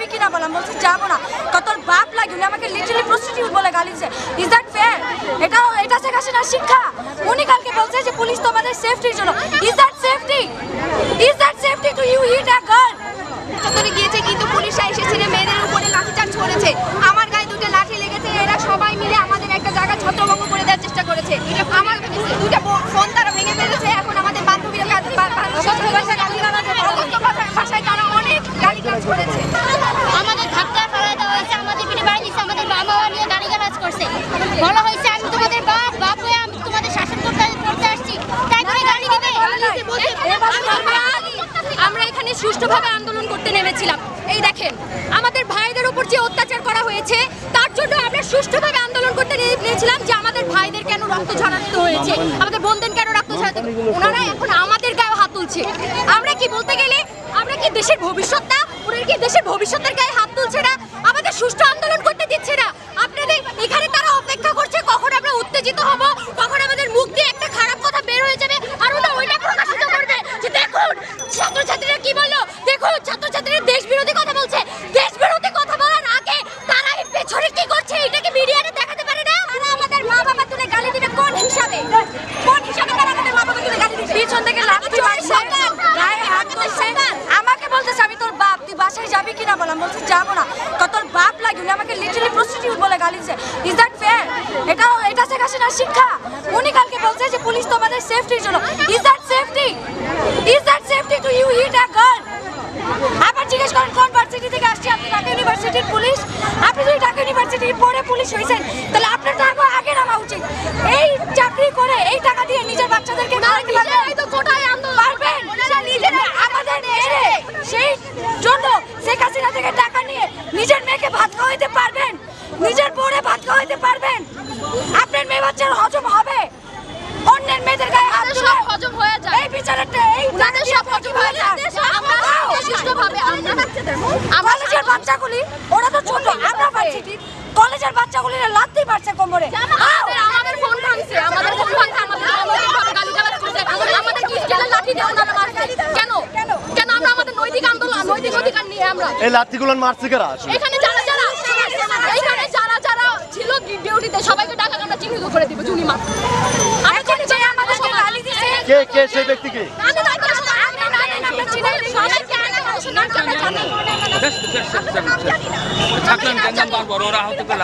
যাবি কিনা বললাম, বলছে যাবো না। তোর বাপ লাগে, উনি আমাকে লিটারালি প্রস্টিটিউট বলে গালি দিয়েছে। Is that fair? এটা শেখ হাসিনার শিক্ষা। উনি কালকে বলছে যে পুলিশ তোমাদের সেফটির জন্য। Is that safety? Is that safety to you hit a girl? চত্বরে গিয়েছে কিন্তু পুলিশরা এসেছে, মেয়েদের উপরে লাঠিচার্জ করেছে। আমার গায়ে দুটো লাঠি লেগেছে। এরা সবাই মিলে আমাদের একটা জায়গা ছত্রভঙ্গ করে দেওয়ার চেষ্টা করেছে। আমার দুটো ফোন তারা ভেঙে ফেলেছে। এখন আমাদের বান্ধবীরা ভাষায় তারা অনেক গালিগালাজ করেছে। আমাদের ধাক্কা ফেলা দেওয়া হয়েছে, আমাদের পিঠে বাড়ি দিচ্ছে, আমাদের বাবা নিয়ে গালিগালাজ করছে। বলা হয়েছে আমি তোমাদের বাপ হয়ে আমি তোমাদের শাসন করতে আসছি, তাই করে গালি দিবে। আমরা এখানে সুষ্ঠুভাবে আন্দোলন করতে নেমেছিলাম। এই দেখেন আমাদের ভাইদের উপর যে অত্যাচার করা হয়েছে তার জন্য আমরা সুষ্ঠুভাবে আন্দোলন করতে নেমেছিলাম যে আমাদের ভাইদের কেন রক্ত ঝরাতে হয়েছে, আমাদের বোনদের কেন রক্ত ঝরাতে। ওনারা এখন আমাদের গায়ে হাত তুলছে। আমরা কি বলতে গেলে আমরা কি দেশের ভবিষ্যৎ না? ওনারা কি দেশের ভবিষ্যতের গায়ে হাত তুলছে না? আমাদের সুষ্ঠু আন্দোলন করতে দিচ্ছে না। আপনাদের এখানে তারা অপেক্ষা করছে কখন আমরা উত্তেজিত হব, কখন আমাদের মুখ দিয়ে একটা খারাপ কথা বের হয়ে যাবে আর ওরা ওইটা প্রকাশিত করবে যে দেখুন ছাত্রছাত্রীরা কি বললো, দেখুন ছাত্রছাত্রীরা দেশ বিরোধী কথা বলছে। দেশ বিরোধী কথা বলার আগে তারা এই পেছনে কি করছে এটাকে মিডিয়াতে দেখাতে পারে না? তারা আমাদের মা বাবা তুলে গালি দিবে কোন হিসাবে? কোন হিসাবে তারা আমাদের মা বাবা তুলে গালি দিবে? পিছন থেকে লাঠি মারছে, গায়ে হাত তুলছে, আমাকে বলতেছে আমি তোর বাপ, তুই বাসায় যাবি কিনা বললাম, বলছে যাবো না। তোর বাপ লাগে, উনি আমাকে লিটারালি প্রস্টিটিউট বলে গালি দিয়েছে। Is that fair? এটা শেখ হাসিনার শিক্ষা। উনি কালকে বলছে যে পুলিশ তোমাদের সেফটির জন্য। Is that safety? Is that safety to you hit a girl? আবার জিজ্ঞেস করেন কোন ভার্সিটি থেকে আসছি? আপনি ঢাকা ইউনিভার্সিটির পুলিশ। আপনি যদি ঢাকা ইউনিভার্সিটি পড়ে পুলিশ হয়েছেন তাহলে আপনার তো আগে নামা উচিত। এই চাকরি করে এই টাকা দিয়ে নিজের বাচ্চাদেরকে পারবেন? আমাদের মেয়ে সেই জন্য শেখ হাসিনা থেকে টাকা নিয়ে নিজের মেয়েকে ভাত খাওয়াইতে পারবেন? নিজের বউরে ভাত খাওয়াইতে পারবেন? আপনার মেয়ে বাচ্চার হজম হবে? অন্যের মেয়েদের গায়ে হাত দিলে হজম হয়ে যায়। এই বিচারটা এই তাদের সব হজম হয়ে যায়। আমরা সুষ্ঠুভাবে কলেজের বাচ্চাগুলি, ওরা তো ছোট, আমরা ভার্সিটি কলেজের বাচ্চাগুলি লাথি মারছে কোমরে। আমাদের ফোন ভাঙছে, আমাদের ফোন ভাঙছে, আমাদের গালিগালাজ করছে, আমাদের কি স্কেলের লাঠি দিয়ে ওনারা মারছে। কেন কেন আমরা আমাদের নৈতিক আন্দোলন নৈতিক অধিকার নিয়ে আমরা এই লাঠিগুলো মারছে কারা? এখানে যারা ছিল ডিউটিতে সবাইকে টাকা আমরা চিহ্নিত করে দিব জুনি মার। আমি জানি যে আমাদের গালি দিছে কে সেই ব্যক্তিকে থাকলেন কেন বারবার ওরা হতে গেলে